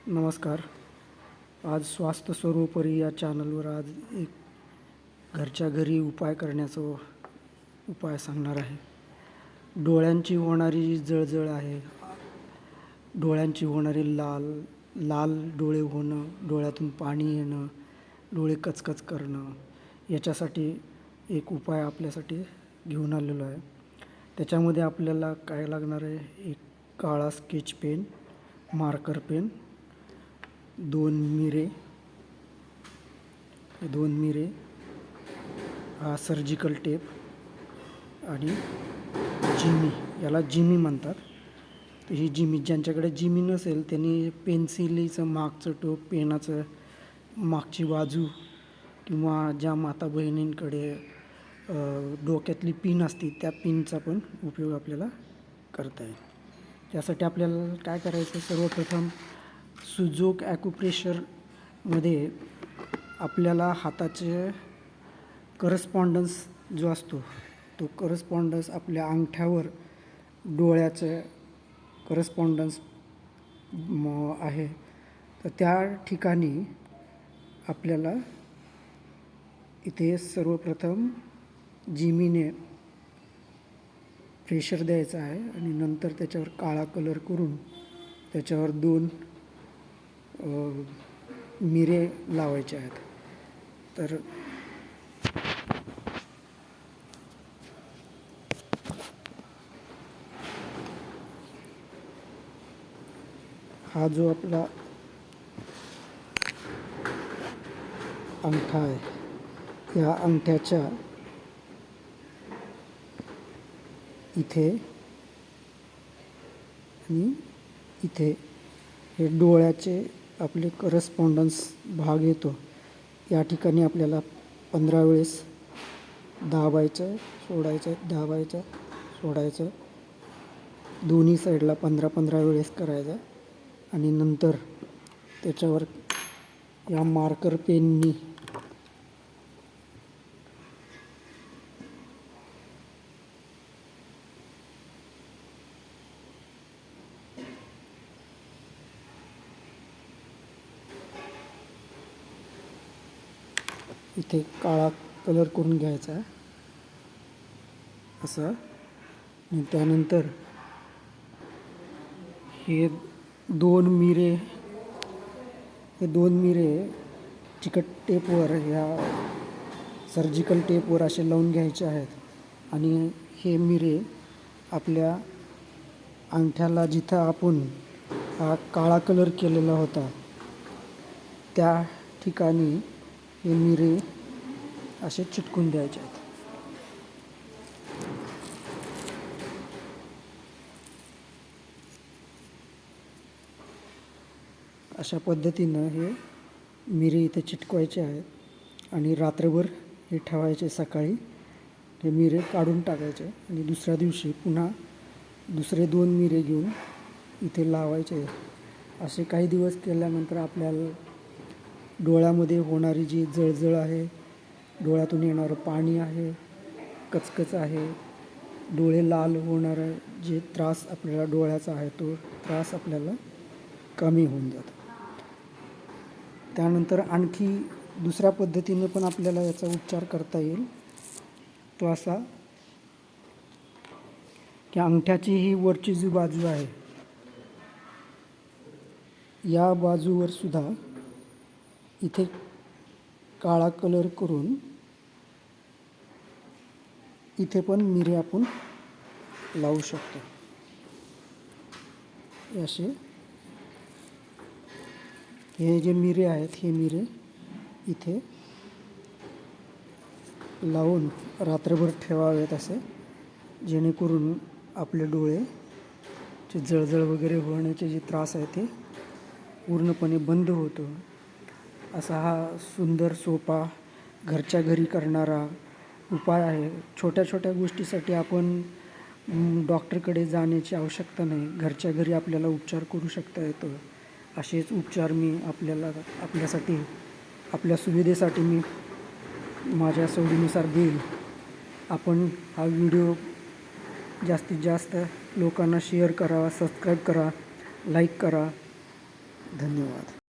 नमस्कार. आज स्वास्थ्य सर्वोपरी या चॅनलवर आज एक घरच्या घरी उपाय करण्याचा उपाय सांगणार आहे. डोळ्यांची होणारी जी जळजळ आहे, डोळ्यांची होणारी लाल डोळे होणं, डोळ्यातून पाणी येणं, डोळे कचकच करणं, याच्यासाठी एक उपाय आपल्यासाठी घेऊन आलेलो आहे. त्याच्यामध्ये आपल्याला काय लागणार आहे, एक काळा स्केच पेन, मार्कर पेन, दोन मिरे, हा सर्जिकल टेप आणि जिमी, याला जिमी म्हणतात. तर ही जिमी, ज्यांच्याकडे जिमी नसेल त्यांनी पेन्सिलीचं मागचं टोक, पेनाचं मागची बाजू, किंवा ज्या माता बहिणींकडे डोक्यातली पिन असते त्या पिनचा पण उपयोग आपल्याला करता येईल. त्यासाठी आपल्याला काय करायचं, सर्वप्रथम सुजोक ॲक्युप्रेशरमध्ये आपल्याला हाताचे करस्पॉन्डन्स जो असतो, तो करस्पॉन्डन्स आपल्या अंगठ्यावर डोळ्याचं करस्पॉन्डन्स आहे, तर त्या ठिकाणी आपल्याला इथे सर्वप्रथम जिमीने प्रेशर द्यायचं आहे आणि नंतर त्याच्यावर काळा कलर करून त्याच्यावर दोन मिरे लावायचे आहेत. तर हा जो आपला अंगठा आहे, या अंगठ्याच्या इथे आणि इथे हे डोळ्याचे आपले करस्पॉन्डन्स भाग येतो. या ठिकाणी आपल्याला 15 वेळेस दाबायचं, सोडायचं, दाबायचं, सोडायचं, दोन्ही साईडला 15-15 वेळेस करायचं. आणि नंतर त्याच्यावर या मार्कर पेननी इथे काळा कलर करून घ्यायचा आहे असं. आणि त्यानंतर हे दोन मिरे चिकट टेपवर, ह्या सर्जिकल टेपवर असे लावून घ्यायचे आहेत. आणि हे मिरे आपल्या अंगठ्याला, जिथं आपण हा काळा कलर केलेला होता त्या ठिकाणी हे मिरे असे चिटकून द्यायचे आहेत. अशा पद्धतीनं हे मिरे इथे चिटकवायचे आहेत आणि रात्रभर हे ठेवायचे. सकाळी हे मिरे काढून टाकायचे आणि दुसऱ्या दिवशी पुन्हा दुसरे 2 मिरे घेऊन इथे लावायचे. असे काही दिवस केल्यानंतर आपल्याला डोळ्यामध्ये होणारी जी जळजळ आहे, डोळ्यातून येणारं पाणी आहे, कचकच आहे, डोळे लाल होणारा जे त्रास आपल्याला डोळ्याचा आहे, तो त्रास आपल्याला कमी होऊन जातो. त्यानंतर आणखी दुसऱ्या पद्धतीने पण आपल्याला याचा उपचार करता येईल. तो असा की अंगठ्याची ही वरची जी बाजू आहे, या बाजूवर सुद्धा इथे काळा कलर करून इथे पण मिरे आपण लावू शकतो. असे हे जे मिरे आहेत, हे मिरे इथे लावून रात्रभर ठेवावेत असे, जेणेकरून आपले डोळेचे जळजळ वगैरे होण्याचे जे त्रास आहे ते पूर्णपणे बंद होतो. असा हा सुंदर, सोपा, घरच्या घरी करणारा उपाय आहे. छोट्या छोट्या गोष्टीसाठी आपण डॉक्टरकडे जाण्याची आवश्यकता नाही, घरच्या घरी आपल्याला उपचार करू शकता येतो. असेच उपचार मी आपल्यासाठी, आपल्या सुविधेसाठी मी माझ्या सवडीनुसार देईल. आपण हा व्हिडिओ जास्तीत जास्त लोकांना शेअर करा, सबस्क्राईब करा, लाईक करा. धन्यवाद.